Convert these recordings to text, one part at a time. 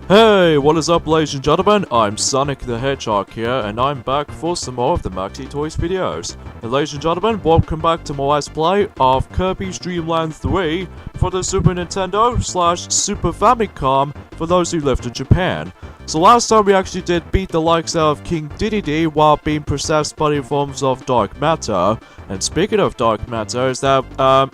Hey, what is up ladies and gentlemen, I'm Sonic the Hedgehog here, and I'm back for some more of the Maxi Toys videos. And ladies and gentlemen, welcome back to my Let's Play of Kirby's Dream Land 3 for the Super Nintendo / Super Famicom for those who lived in Japan. So last time we actually did beat the likes of King Dedede while being possessed by the forms of dark matter. And speaking of dark matter, is that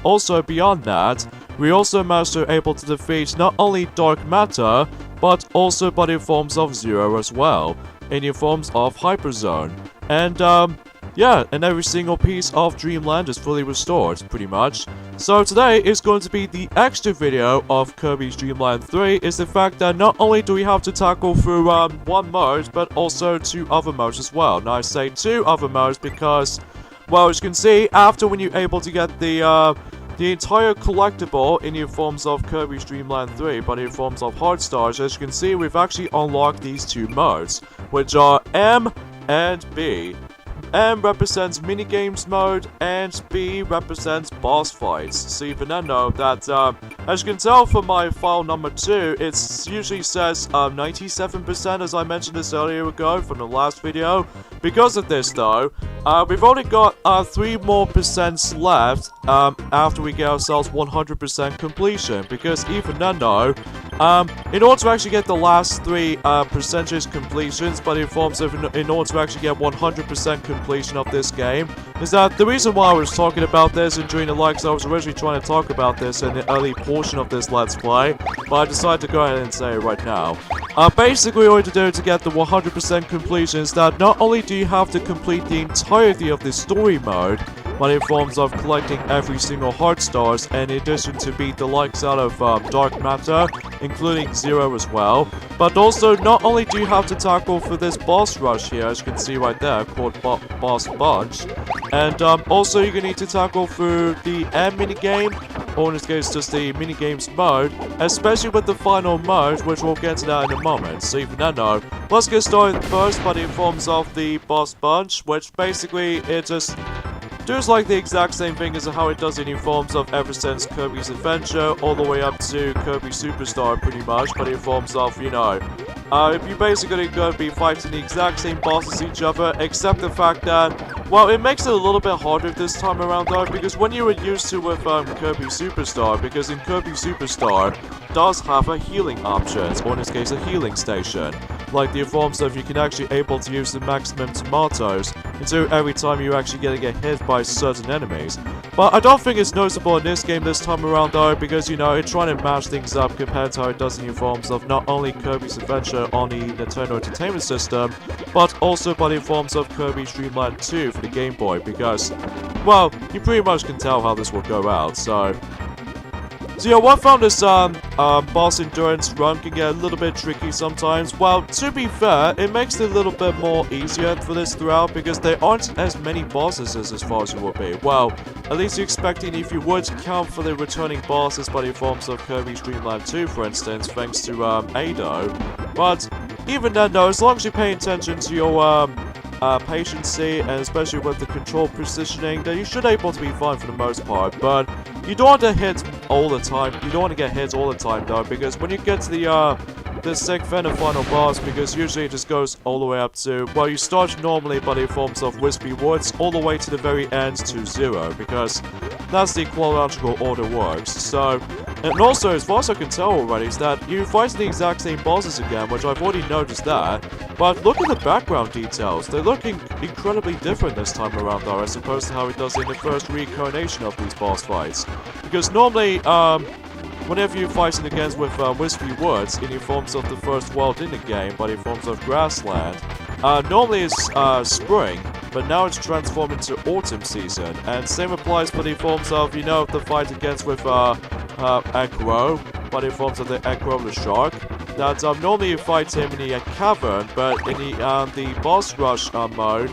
also beyond that, we also managed to able to defeat not only dark matter, but also by the forms of Zero as well, in the forms of Hyperzone. And yeah, and every single piece of Dreamland is fully restored, pretty much. So today is going to be the extra video of Kirby's Dream Land 3, is the fact that not only do we have to tackle through one mode, but also two other modes as well. Now I say two other modes because, well, as you can see, after when you're able to get the entire collectible in the forms of Kirby's Dream Land 3, but in forms of Heart Stars, as you can see, we've actually unlocked these two modes, which are M and B. M represents minigames mode, and B represents boss fights. So you now know that, as you can tell from my file number 2, it usually says 97%, as I mentioned this earlier ago from the last video. Because of this though, we've only got 3 more percents left after we get ourselves 100% completion. Because even then though, in order to actually get the last 3 percentage completions, but in forms of in order to actually get 100% completion of this game, is that the reason why I was talking about this and during the likes I was originally trying to talk about this in the early portion of this Let's Play, but I decided to go ahead and say it right now. Basically all you have to do to get the 100% completion is that not only do you have to complete the entirety of the story mode, but in forms of collecting every single Heart Stars, and in addition to beat the likes out of Dark Matter, including Zero as well. But also, not only do you have to tackle for this boss rush here, as you can see right there, called Boss Butch, and also you're going to need to tackle through the M minigame, or in this case just the minigames mode, especially with the final mode, which we'll get to that in a moment. So even then though, let's get started first by the forms of the Boss Bunch, which basically it just does like the exact same thing as how it does in forms of ever since Kirby's Adventure all the way up to Kirby Superstar pretty much, but in forms of, you know, you're basically going to be fighting the exact same bosses each other, except the fact that, well, it makes it a little bit harder this time around though, because when you were used to with Kirby Superstar, because in Kirby Superstar does have a healing option, or in this case a healing station, like the forms of you can actually able to use the maximum tomatoes until every time you actually get hit by certain enemies. But I don't think it's noticeable in this game this time around though, because you know, it's trying to match things up compared to how it does in the forms of not only Kirby's Adventure on the Nintendo Entertainment System, but also by the forms of Kirby's Dream Land 2 for the Game Boy, because, well, you pretty much can tell how this will go out, so yeah, what I found this boss endurance run can get a little bit tricky sometimes. Well, to be fair, it makes it a little bit more easier for this throughout, because there aren't as many bosses as far as you would be. Well, at least you're expecting if you would count for the returning bosses by the forms of Kirby's Dream Land 2, for instance, thanks to Ado. But even then though, as long as you're paying attention to your patiency, and especially with the control positioning, then you should able to be fine for the most part. But you don't want to hit all the time. You don't want to get hit all the time though, because when you get to the sick Venom final boss, because usually it just goes all the way up to, well, you start normally by the forms of Wispy Woods all the way to the very end to Zero, because that's the chronological order works. So, and also as far as I can tell already is that you fight the exact same bosses again, which I've already noticed that, but look at the background details. They're looking incredibly different this time around though, as opposed to how it does in the first reincarnation of these boss fights. Because normally, whenever you're fighting against with Wispy Woods in the forms of the first world in the game, but in forms of Grassland, normally it's spring, but now it's transformed into autumn season. And same applies for the forms of, you know, the fight against with Eggro, but in forms of the Eggro the Shark. That normally you fight him in the cavern, but in the boss rush mode,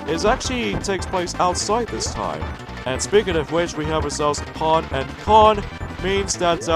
it actually takes place outside this time. And speaking of which, we have ourselves Con and Con, means that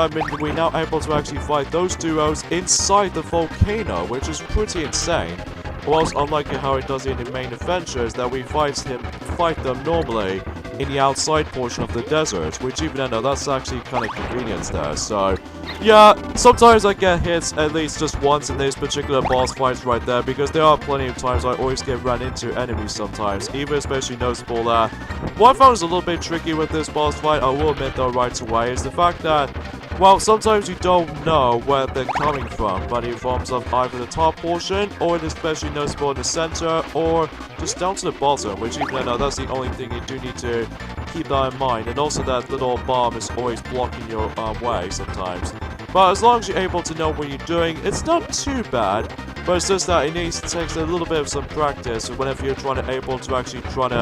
we're now able to actually fight those duos inside the volcano, which is pretty insane. Whilst unlike how it does in the main adventures, that we fight them normally in the outside portion of the desert, which even I know that's actually kind of convenient there. So, yeah, sometimes I get hits at least just once in these particular boss fights right there, because there are plenty of times I always get run into enemies sometimes, even especially noticeable that what I found is a little bit tricky with this boss fight, I will admit though right away, is the fact that, well, sometimes you don't know where they're coming from, but in forms of either the top portion, or it is especially noticeable in the center, or just down to the bottom, which even though that's the only thing you do need to keep that in mind, and also that little bomb is always blocking your way sometimes. But as long as you're able to know what you're doing, it's not too bad, but it's just that it takes a little bit of some practice whenever you're trying to actually trying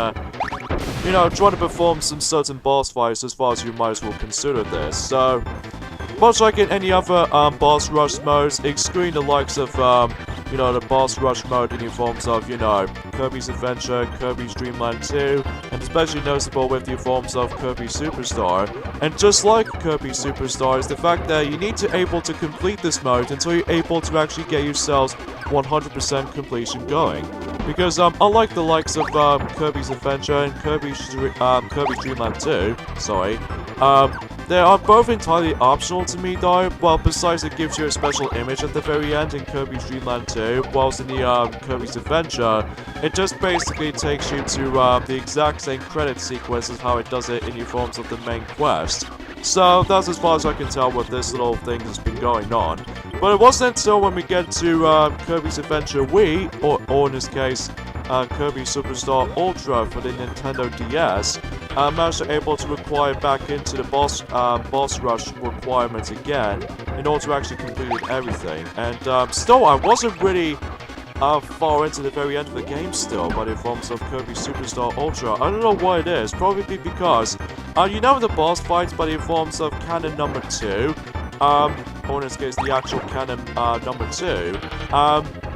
to perform some certain boss fights, as far as you might as well consider this. So, much like in any other boss rush modes, excluding the likes of the boss rush mode in the forms of, Kirby's Adventure, Kirby's Dream Land 2, and especially noticeable with the forms of Kirby Superstar. And just like Kirby Superstar is the fact that you need to able to complete this mode until you're able to actually get yourselves 100% completion going. Because unlike the likes of Kirby's Adventure and Kirby's Dream Land 2, they are both entirely optional to me though. Well, besides it gives you a special image at the very end in Kirby's Dream Land 2, whilst in the Kirby's Adventure, it just basically takes you to the exact same credit sequence as how it does it in the forms of the main quest. So that's as far as I can tell what this little thing has been going on. But it wasn't until when we get to Kirby's Adventure Wii, or in this case, Kirby Superstar Ultra for the Nintendo DS, managed to able to acquire back into the boss rush requirements again in order to actually complete everything. And still, I wasn't really far into the very end of the game still, but in forms of Kirby Superstar Ultra. I don't know what it is, probably because, the boss fights, but in forms of Canon number 2, or in this case, the actual Canon number 2,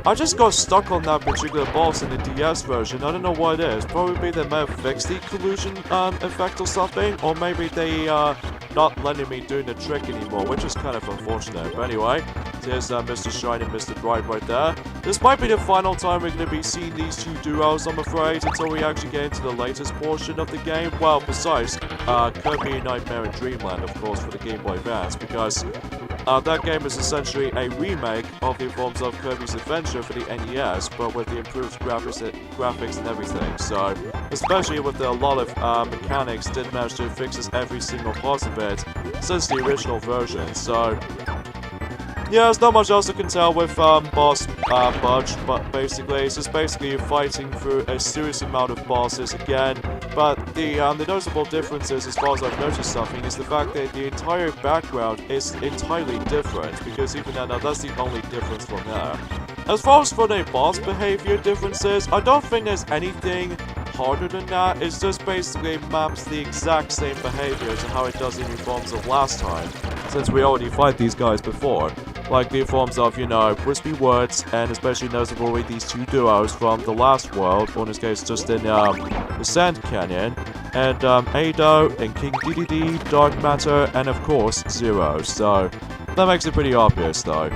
I just got stuck on that particular boss in the DS version. I don't know what it is. Probably they may have fixed the collusion effect or something, or maybe they not letting me do the trick anymore, which is kind of unfortunate. But anyway, there's Mr. Shine and Mr. Bright right there. This might be the final time we're going to be seeing these two duos, I'm afraid, until we actually get into the latest portion of the game. Well, besides Kirby Nightmare and Dreamland, of course, for the Game Boy Advance, because that game is essentially a remake of the forms of Kirby's Adventure for the NES, but with the improved graphics and everything. So, especially with a lot of mechanics, did manage to fix every single part of it since the original version. So, yeah, there's not much else I can tell with boss Butch, but basically it's just basically fighting through a serious amount of bosses again. But the noticeable differences, as far as I've noticed something, is the fact that the entire background is entirely different, because even now that's the only difference from there. As far as for the boss behavior differences, I don't think there's anything harder than that. It's just basically maps the exact same behavior to how it does in the forms of last time, since we already fight these guys before. Like the forms of, Crispy Woods, and especially noticeable with these two duos from the last world, or in this case just in the Sand Canyon, and Ado and King DDD, Dark Matter, and of course Zero. So that makes it pretty obvious though.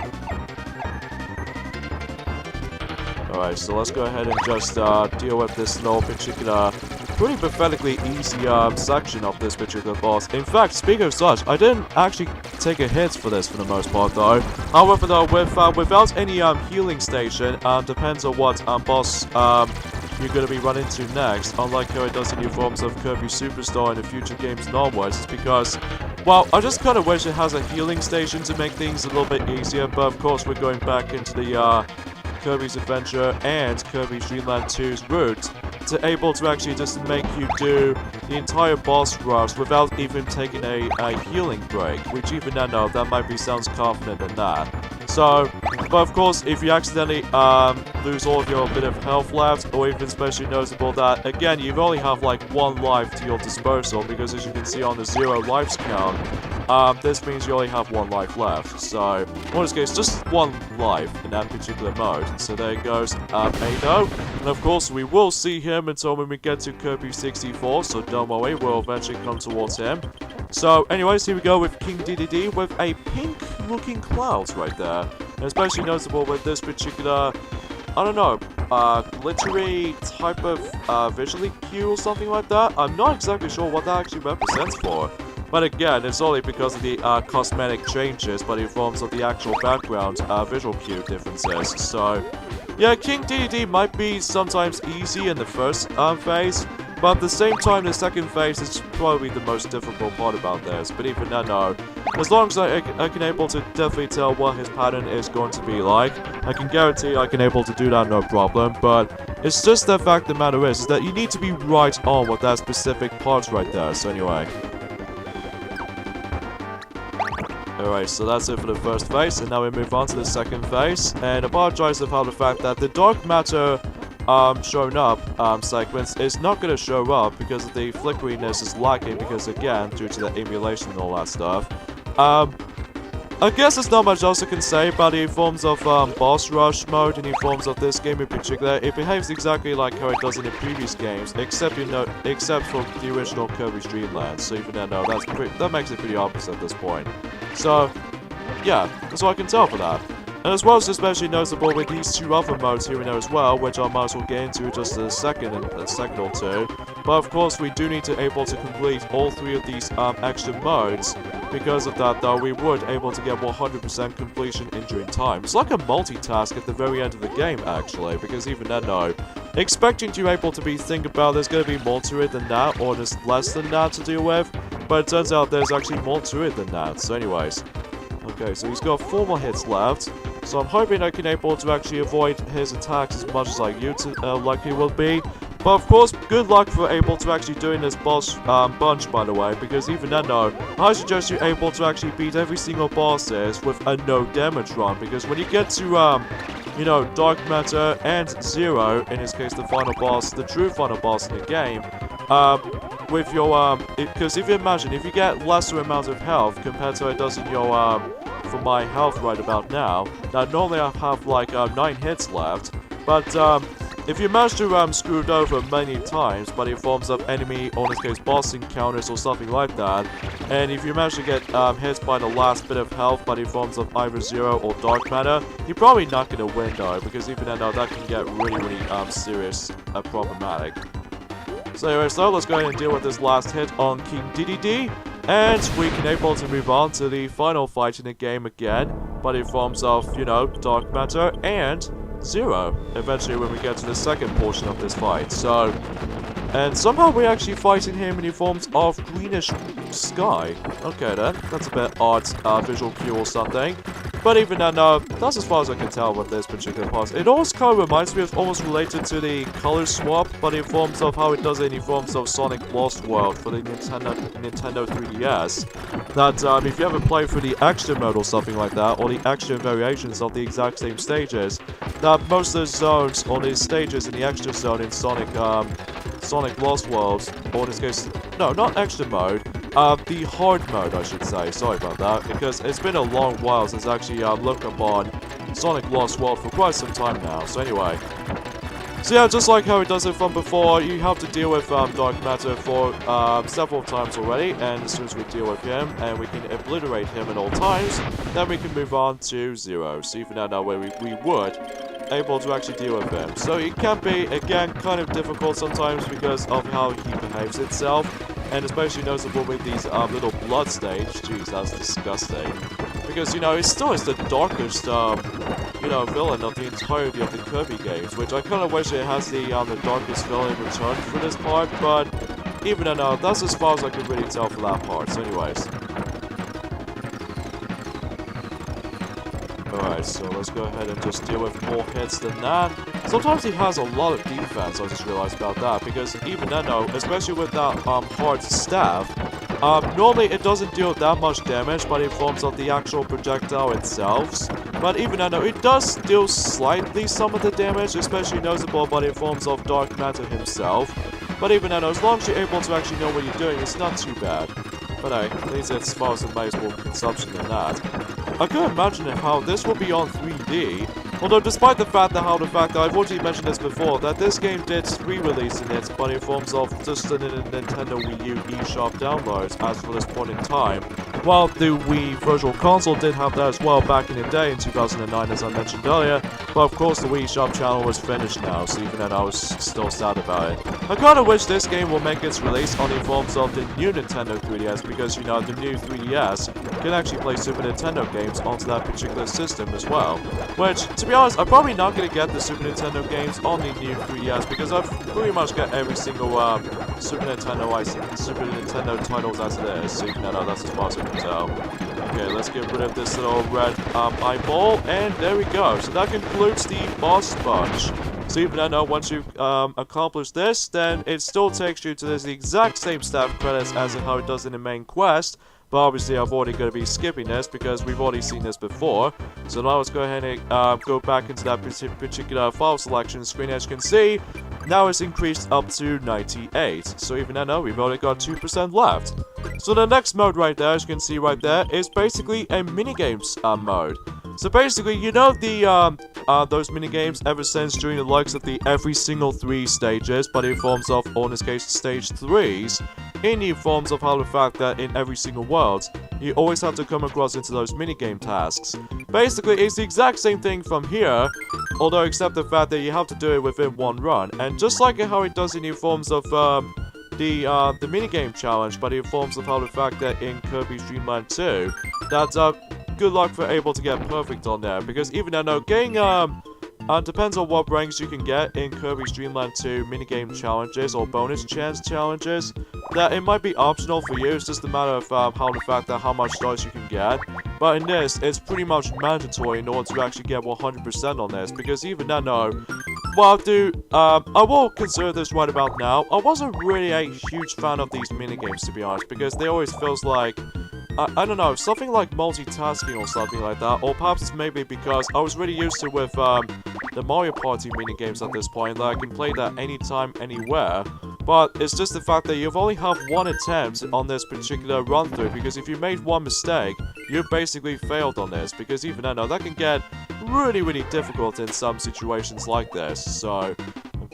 Alright, so let's go ahead and just deal with this little particular, pretty pathetically easy section of this particular boss. In fact, speaking of such, I didn't actually take a hit for this for the most part though. However though, without any healing station, depends on what boss you're going to be running into next, unlike how it does in new forms of Kirby Superstar in the future games and onwards, it's because, well, I just kind of wish it has a healing station to make things a little bit easier, but of course we're going back into the Kirby's Adventure and Kirby's Dream Land 2's route to able to actually just make you do the entire boss rush without even taking a healing break, which even I know that might be sounds confident in that. So, but of course, if you accidentally lose all of your bit of health left, or even especially noticeable that, again, you only have like 1 life to your disposal, because as you can see on the 0 lives count, this means you only have 1 life left. So, in this case, just 1 life in that particular mode. So there goes Ado, and of course, we will see him until when we get to Kirby 64, so don't worry, we'll eventually come towards him. So, anyways, here we go with King DDD with a pink-looking cloud right there. And especially noticeable with this particular, I don't know, glittery type of visually cue or something like that. I'm not exactly sure what that actually represents for. But again, it's only because of the cosmetic changes, but in forms of the actual background visual cue differences. So, yeah, King DDD might be sometimes easy in the first phase, but at the same time, the second phase is probably the most difficult part about this. But even then, no. As long as I can able to definitely tell what his pattern is going to be like, I can guarantee I can able to do that no problem. But it's just the fact of the matter is that you need to be right on with that specific part right there. So anyway. Alright, so that's it for the first phase, and now we move on to the second phase. And apologize about the fact that the dark matter showing up segments is not going to show up because the flickeriness is lacking because again, due to the emulation and all that stuff. I guess there's not much else I can say about the forms of boss rush mode and the forms of this game in particular. It behaves exactly like how it does in the previous games, except except for the original Kirby's Dream Land. So even then, no, that makes it pretty opposite at this point. So, yeah, that's all I can tell for that. And as well as especially noticeable with these two other modes here and there as well, which I might as well get into just a second or two. But of course, we do need to able to complete all three of these extra modes. Because of that, though, we would able to get 100% completion in during time. It's like a multitask at the very end of the game, actually, because even then, no. Expecting you able to be think about there's going to be more to it than that, or there's less than that to deal with, but it turns out there's actually more to it than that. So anyways. Okay, so he's got 4 more hits left. So I'm hoping I can able to actually avoid his attacks as much as I likely will be. But of course, good luck for able to actually doing this boss bunch, by the way, because even then, no, I suggest you able to actually beat every single bosses with a no damage run, because when you get to, you know, Dark Matter and Zero, in this case the final boss, the true final boss in the game, with your, because if you imagine, if you get lesser amounts of health compared to what it does in your, for my health right about now, normally I have like 9 hits left, but if you manage to screw it over many times, but in forms of enemy, or in this case boss encounters or something like that, and if you manage to get hit by the last bit of health, but in forms of either Zero or Dark Matter, you're probably not going to win though, because even then that can get really serious problematic. So anyway, so let's go ahead and deal with this last hit on King DDD. And we can able to move on to the final fight in the game again, but in forms of, you know, Dark Matter and Zero, eventually when we get to the second portion of this fight. So, and somehow we're actually fighting him in the forms of greenish sky. Okay then, that's a bit odd visual cue or something. But even then, that's as far as I can tell with this particular part. It almost kind of reminds me of almost related to the color swap, but in forms of how it does it in forms of Sonic Lost World for the Nintendo 3DS. That if you ever play through the extra mode or something like that, or the extra variations of the exact same stages, that most of the zones or the stages in the extra zone in Sonic Lost World, or in this case, no, not extra mode, the hard mode, I should say. Sorry about that, because it's been a long while since I actually looked up on Sonic Lost World for quite some time now. So anyway, so yeah, just like how it does it from before, you have to deal with Dark Matter for several times already, and as soon as we deal with him and we can obliterate him at all times, then we can move on to Zero. So even now where we would able to actually deal with him. So it can be, again, kind of difficult sometimes because of how he behaves itself, and especially noticeable with these little blood stains. Jeez, that's disgusting. Because, you know, it still is the darkest, you know, villain of the entirety of the Kirby games, which I kind of wish it has the darkest villain in return for this part, but even then, that's as far as I could really tell for that part. So anyways. Alright, so let's go ahead and just deal with more hits than that. Sometimes he has a lot of defense, I just realized about that, because even then, especially with that hard staff, normally it doesn't deal that much damage, but in forms of the actual projectile itself. But even then, it does deal slightly some of the damage, especially noticeable, but in forms of Dark Matter himself. But even then, as long as you're able to actually know what you're doing, it's not too bad. But hey, at least it's as far as amazable consumption than that. I can imagine how this will be on 3D, although despite the fact that I've already mentioned this before, that this game did re-release in it, but in forms of just the Nintendo Wii U eShop downloads as for this point in time. Well, the Wii Virtual Console did have that as well back in the day in 2009, as I mentioned earlier, but of course the Wii Shop channel was finished now, so even then I was still sad about it. I kinda wish this game will make its release on the forms of the new Nintendo 3DS, because, you know, the new 3DS can actually play Super Nintendo games onto that particular system as well. Which, to be honest, I'm probably not gonna get the Super Nintendo games on the new 3DS, because I've pretty much got every single Super Nintendo titles as it is, so even then that's as far as I can tell. Okay, let's get rid of this little red eyeball, and there we go. So that concludes the boss bunch. So even though once you've accomplished this, then it still takes you to the exact same staff credits as in how it does in the main quest. But obviously I've already going to be skipping this because we've already seen this before. So now let's go ahead and go back into that particular file selection screen. As you can see, now it's increased up to 98. So even though we've only got 2% left. So the next mode right there, as you can see right there, is basically a minigames mode. So basically, you know those minigames ever since during the likes of the every single 3 stages, but in forms of, or in this case, stage 3s, in the forms of how the fact that in every single world, you always have to come across into those minigame tasks. Basically, it's the exact same thing from here, although except the fact that you have to do it within one run. And just like how it does in the forms of the minigame challenge, but in forms of how the fact that in Kirby's Dream Land 2, that good luck for able to get perfect on there, because even though getting depends on what ranks you can get in Kirby's Dream Land 2 minigame challenges or bonus chance challenges, that it might be optional for you. It's just a matter of how much stars you can get. But in this, it's pretty much mandatory in order to actually get 100% on this, because even though, well, dude, I will consider this right about now. I wasn't really a huge fan of these minigames, to be honest, because they always feels like, I don't know, something like multitasking or something like that, or perhaps it's maybe because I was really used to with the Mario Party minigames at this point, that I can play that anytime, anywhere. But it's just the fact that you've only have one attempt on this particular run through, because if you made one mistake, you've basically failed on this, because even though that can get really difficult in some situations like this. So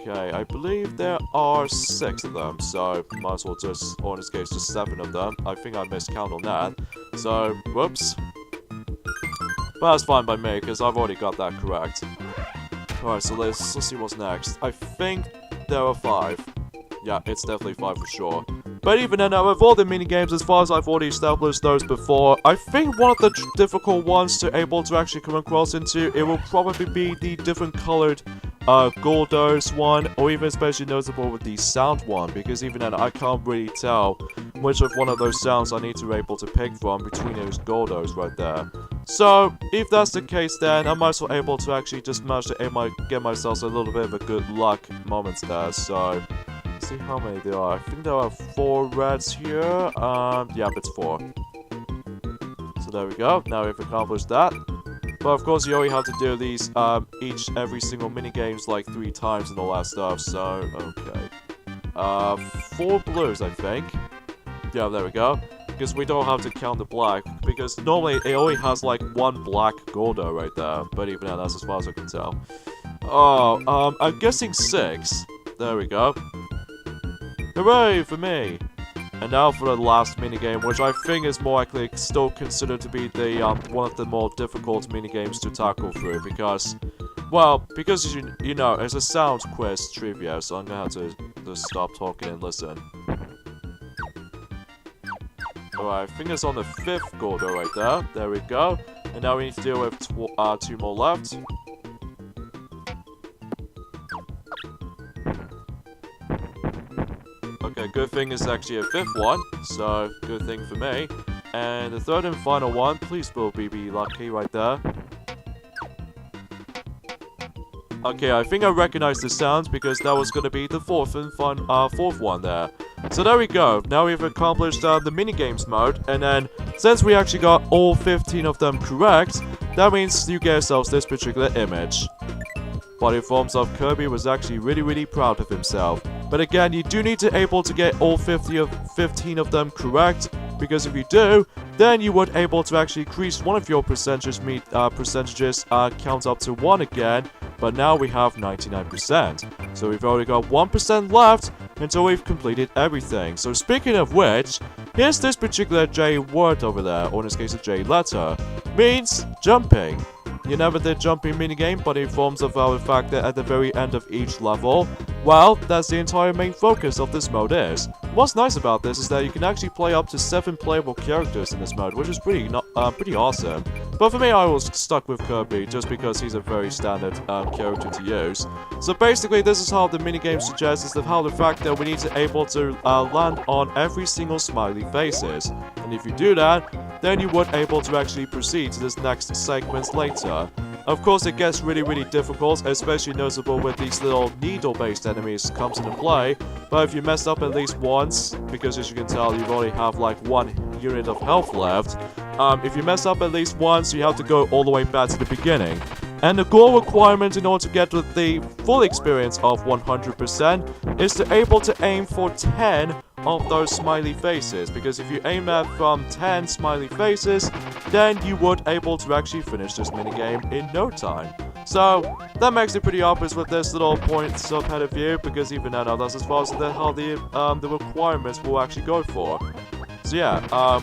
okay, I believe there are 6 of them, so might as well just, or in this case, just 7 of them. I think I missed count on that. So, whoops. But that's fine by me, because I've already got that correct. Alright, so let's see what's next. I think there are 5. Yeah, it's definitely 5 for sure. But even then, with all the minigames, as far as I've already established those before, I think one of the difficult ones to able to actually come across into, it will probably be the different colored Goldos one, or even especially noticeable with the sound one, because even then I can't really tell which of one of those sounds I need to be able to pick from between those Goldos right there. So, if that's the case, then I might as well able to actually just manage to get myself a little bit of a good luck moment there. So, let's see how many there are. I think there are 4 reds here. Yeah, it's 4. So there we go. Now we've accomplished that. But of course, you only have to do these every single minigames like 3 times and all that stuff. So okay, 4 blues, I think. Yeah, there we go. Because we don't have to count the black, because normally it only has like 1 black Goldo right there. But even now, that's as far as I can tell. Oh, I'm guessing 6. There we go. Hooray for me! And now for the last minigame, which I think is more likely still considered to be the one of the more difficult minigames to tackle through, because, well, because you know, it's a sound quiz trivia, so I'm gonna have to just stop talking and listen. Alright, I think it's on the 5th Goldo right there. There we go. And now we need to deal with 2 more left. Okay, good thing it's actually a 5th one, so good thing for me. And the 3rd and final one, please will be lucky right there. Okay, I think I recognize the sounds because that was going to be the 4th and 4th one there. So there we go. Now we've accomplished the minigames mode, and then since we actually got all 15 of them correct, that means you get yourselves this particular image. Body forms of Kirby was actually really proud of himself. But again, you do need to able to get all 15 of them correct, because if you do, then you would able to actually increase one of your percentages count up to 1 again, but now we have 99%. So we've already got 1% left, until we've completed everything. So speaking of which, here's this particular J word over there, or in this case a J letter, means jumping. You never did jumping minigame, but it informs of the fact that at the very end of each level, well, that's the entire main focus of this mode is. What's nice about this is that you can actually play up to 7 playable characters in this mode, which is pretty awesome. But for me, I was stuck with Kirby, just because he's a very standard character to use. So basically, this is how the minigame suggests, is that how the fact that we need to able to land on every single smiley faces. And if you do that, then you would able to actually proceed to this next segment later. Of course, it gets really difficult, especially noticeable with these little needle-based enemies comes into play. But if you mess up at least once, because as you can tell, you only have like 1 unit of health left. If you mess up at least once, you have to go all the way back to the beginning. And the goal requirement in order to get to the full experience of 100% is to able to aim for 10 of those smiley faces, because if you aim at from 10 smiley faces, then you would able to actually finish this minigame in no time. So that makes it pretty obvious with this little points of head of view, because even then that's as far as how the requirements will actually go for. So yeah,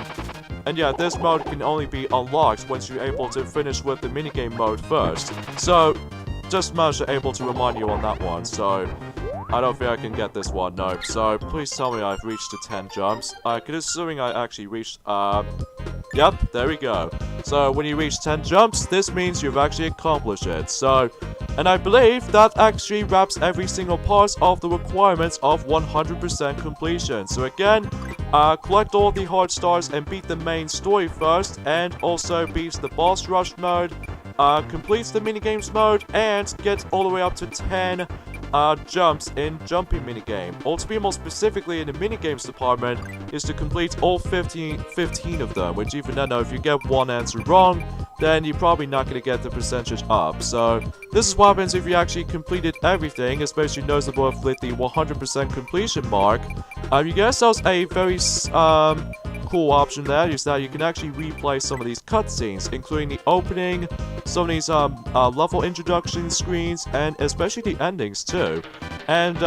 and yeah, this mode can only be unlocked once you're able to finish with the minigame mode first. So just managed to able to remind you on that one. So I don't think I can get this one, no. So please tell me I've reached the 10 jumps. Considering I actually reached, yep, there we go. So when you reach 10 jumps, this means you've actually accomplished it. So, and I believe that actually wraps every single part of the requirements of 100% completion. So again, collect all the hard stars and beat the main story first, and also beats the boss rush mode, completes the minigames mode, and gets all the way up to 10 jumps in jumping minigame. Or to be more specifically in the minigames department, is to complete all 15 of them, which even then, if you get one answer wrong, then you're probably not going to get the percentage up. So this is what happens if you actually completed everything, especially noticeable with the 100% completion mark. You get yourselves a very cool option there, is that you can actually replay some of these cutscenes, including the opening, some of these level introduction screens, and especially the endings too. And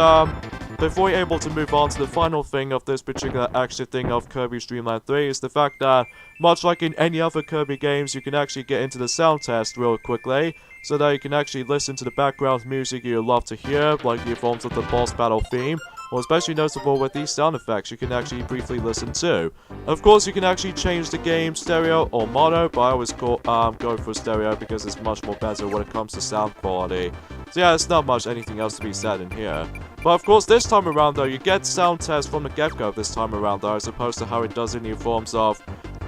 before you're able to move on to the final thing of this particular action thing of Kirby's Dream Land 3 is the fact that, much like in any other Kirby games, you can actually get into the sound test real quickly, so that you can actually listen to the background music you love to hear, like the forms of the boss battle theme, or especially noticeable with these sound effects you can actually briefly listen to. Of course, you can actually change the game stereo or mono, but I always go for stereo because it's much more better when it comes to sound quality. So yeah, there's not much anything else to be said in here. But of course, this time around though, you get sound tests from the get-go this time around though, as opposed to how it does in the forms of,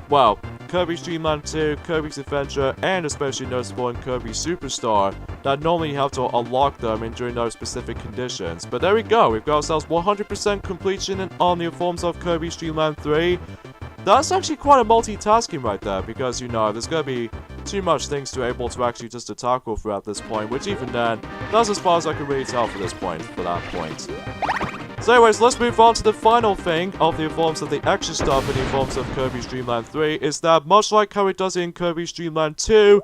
well, Kirby's Dream Land 2, Kirby's Adventure, and especially noticeable in Kirby Superstar, that normally you have to unlock them during those specific conditions. But there we go, we've got ourselves 100% completion on the forms of Kirby's Dream Land 3. That's actually quite a multitasking right there, because there's gonna be too much things to be able to actually just to tackle throughout this point, which even then, that's as far as I can really tell for this point, So anyways, let's move on to the final thing of the forms of the extra stuff in the forms of Kirby's Dream Land 3, is that much like how it does in Kirby's Dream Land 2,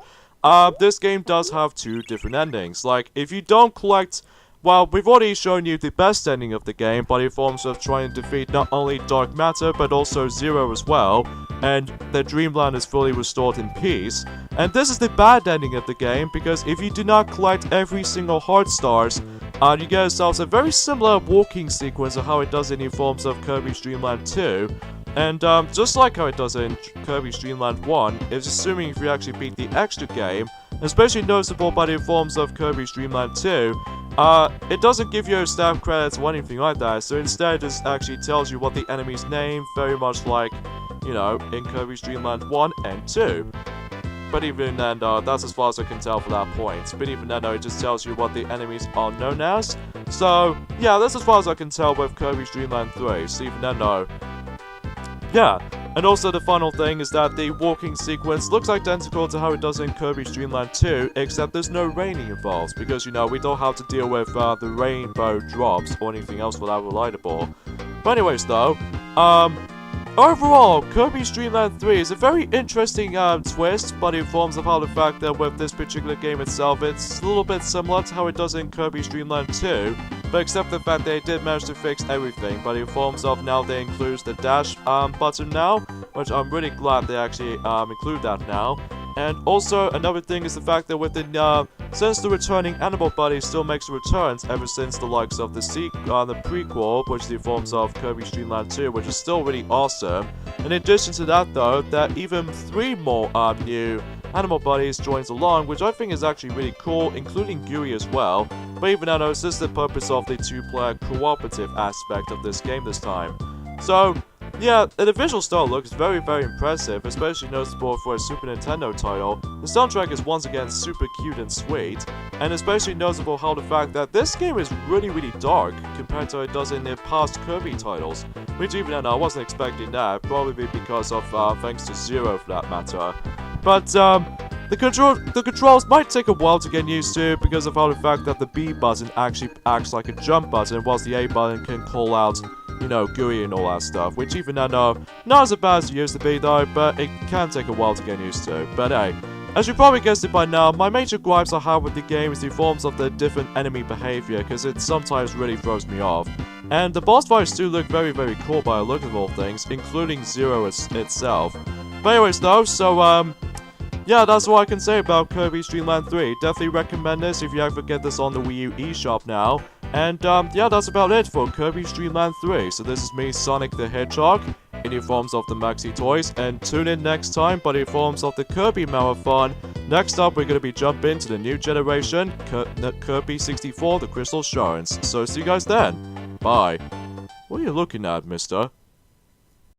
this game does have 2 different endings. Like, if you don't collect, well, we've already shown you the best ending of the game, by the forms of trying to defeat not only Dark Matter, but also Zero as well, and the Dreamland is fully restored in peace. And this is the bad ending of the game, because if you do not collect every single heart stars, you get yourselves a very similar walking sequence of how it does in the forms of Kirby's Dream Land 2. And just like how it does in Kirby's Dream Land 1, it's assuming if you actually beat the extra game, especially noticeable by the forms of Kirby's Dream Land 2, it doesn't give you staff credits or anything like that, so instead it just actually tells you what the enemy's name, very much like, in Kirby's Dream Land 1 and 2. But even then, that's as far as I can tell for that point. But even then, it just tells you what the enemies are known as. So, yeah, that's as far as I can tell with Kirby's Dream Land 3. So even then, yeah. And also the final thing is that the walking sequence looks identical to how it does in Kirby's Dream Land 2, except there's no raining involved, because, we don't have to deal with the rainbow drops or anything else for that relatable. But anyways, though, overall, Kirby's Dream Land 3 is a very interesting twist, but in forms of how the fact that with this particular game itself, it's a little bit similar to how it does in Kirby's Dream Land 2, but except the fact they did manage to fix everything, but in forms of now they include the dash button now, which I'm really glad they actually include that now. And also, another thing is the fact that since the returning animal buddy still makes returns ever since the likes of the prequel, which is the forms of Kirby's Dream Land 2, which is still really awesome. In addition to that though, that even 3 more new animal buddies joins along, which I think is actually really cool, including Gooey as well. But even though this is the purpose of the 2-player cooperative aspect of this game this time. So, yeah, the visual style looks very, very impressive, especially noticeable for a Super Nintendo title. The soundtrack is once again super cute and sweet, and especially noticeable how the fact that this game is really, really dark compared to how it does in the past Kirby titles, which even then I wasn't expecting that, probably because of thanks to Zero for that matter. But the controls might take a while to get used to because of how the fact that the B button actually acts like a jump button, whilst the A button can call out, you know, Gooey and all that stuff, which even then, not as bad as it used to be though, but it can take a while to get used to. But hey, as you probably guessed it by now, my major gripes I have with the game is the forms of the different enemy behavior, because it sometimes really throws me off. And the boss fights do look very, very cool by the look of all things, including Zero itself. But anyways though, so yeah, that's what I can say about Kirby's Dream Land 3. Definitely recommend this if you ever get this on the Wii U eShop now. And yeah, that's about it for Kirby's Dream Land 3. So this is me, Sonic the Hedgehog, in the forms of the Maxi Toys. And tune in next time, but in forms of the Kirby Marathon. Next up, we're going to be jumping to the new generation, Kirby 64, the Crystal Shards. So see you guys then. Bye. What are you looking at, mister?